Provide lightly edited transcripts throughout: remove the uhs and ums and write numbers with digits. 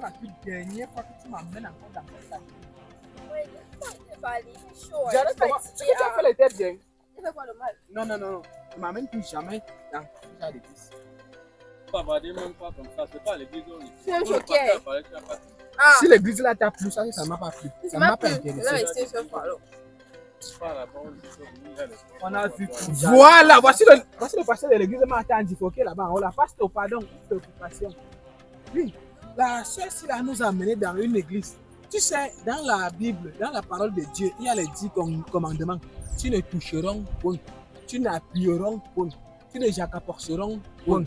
la toute dernière fois que tu m'emmènes encore dans cette année. Oui, c'est pas chaud. J'arrête comment? Tu as fait les têtes bien. Il fait quoi le mal? Non, non, non. Ne m'amène plus jamais dans ce genre d'église. Pas bavarder même pas comme ça. C'est pas l'église. C'est un choquet. Si l'église là t'a plu, ça m'a pas plu. Ça m'a pas intéressé. On a vu. Voilà, voici le pasteur de l'église Martin Difoké là-bas. On l'a pasteur, pardon, préoccupation. Oui, la sœur Sila nous a amenés dans une église. Tu sais, dans la Bible, dans la parole de Dieu, il y a les 10 commandements. Tu ne toucheras point, tu n'appuieras point, tu ne jacaporcerons point.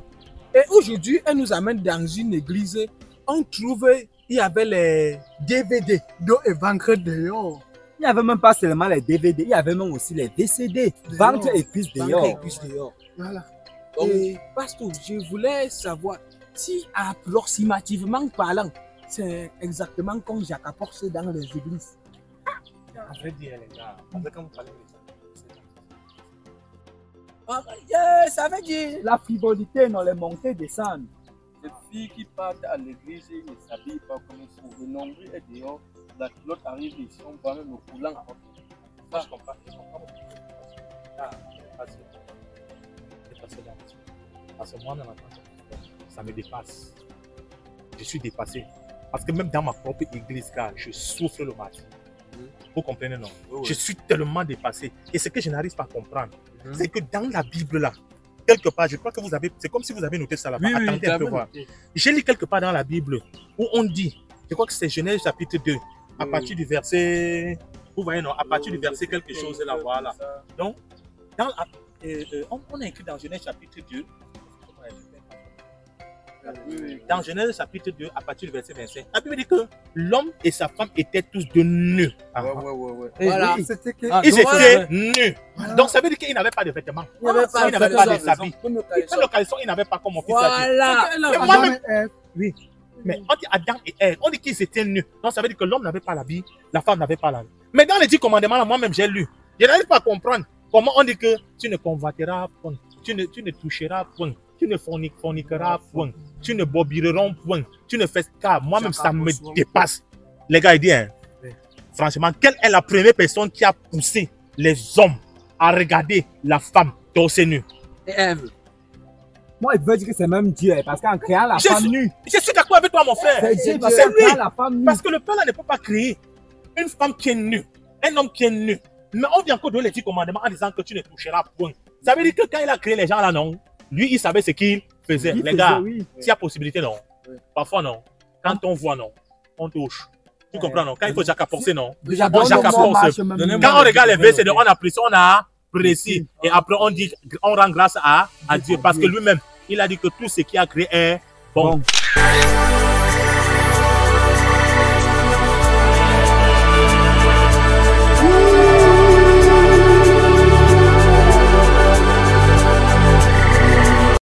Et aujourd'hui, elle nous amène dans une église. On trouve, il y avait les DVD, d'eau et vaincre dehors. Il n'y avait même pas seulement les DVD, il y avait même aussi les VCD. Ventre et cuisse dehors. Voilà. Et pasteur, je voulais savoir si approximativement parlant, c'est exactement comme Jacques Porce dans les églises. À vrai dire, les gars, quand vous parlez de ça veut dire la frivolité, non, les montées descendent. les filles qui partent à l'église et ne s'habillent pas comme il faut. Le nombril est dehors, la culotte arrive ici, on voit même le coulant. Ça, je comprends. Parce que moi, ça me dépasse. Je suis dépassé. Parce que même dans ma propre église, car je souffre le matin. Vous comprenez, non? Je suis tellement dépassé. Et ce que je n'arrive pas à comprendre, c'est que dans la Bible, là, quelque part, je crois que vous avez, c'est comme si vous avez noté ça là-bas. Attendez un peu voir. J'ai lu quelque part dans la Bible où on dit, je crois que c'est Genèse chapitre 2, à partir du verset, vous voyez, non, à partir du verset quelque chose là, voilà. Donc, dans, on a écrit dans Genèse chapitre 2, dans Genèse chapitre 2, à partir du verset 25, la Bible dit que l'homme et sa femme étaient tous de nus. Voilà, ils étaient nus. Donc ça veut dire qu'ils n'avaient pas de vêtements. Ils n'avaient pas de habits. Quand le caleçon, ils n'avaient pas comme mon fils a dit. Oui. Mais on dit Adam et Ève, on dit qu'ils étaient nus. Donc ça veut dire que l'homme n'avait pas l'habit, la femme n'avait pas l'habit. Mais dans les 10 commandements, moi-même j'ai lu. Je n'arrive pas à comprendre comment on dit que tu ne convoiteras point, tu ne toucheras point, tu ne forniqueras point, tu ne bobireras point, tu ne fais qu'à. Moi-même ça me dépasse. Les gars, ils disent, hein, franchement, quelle est la première personne qui a poussé les hommes à regarder la femme torse nue? Ève. Moi, il veut dire que c'est même Dieu, parce qu'en créant la femme nue. Je suis d'accord avec toi, mon frère. C'est lui. La femme nue. Parce que le Père là ne peut pas créer une femme qui est nue, un homme qui est nu. Mais on vient encore donner les 10 commandements en disant que tu ne toucheras point. Ça veut dire que quand il a créé les gens là, non, lui, il savait ce qu'il faisait. Les gars, s'il y a possibilité, non. Parfois, non. Quand on voit, non, on touche. Tu comprends, non? Quand il faut jacaporcer, non. On jacaporce. Quand on regarde les versets, on apprécie, on a précis. Et après, on dit, on rend grâce à Dieu. Parce que lui-même, il a dit que tout ce qu'il a créé est bon.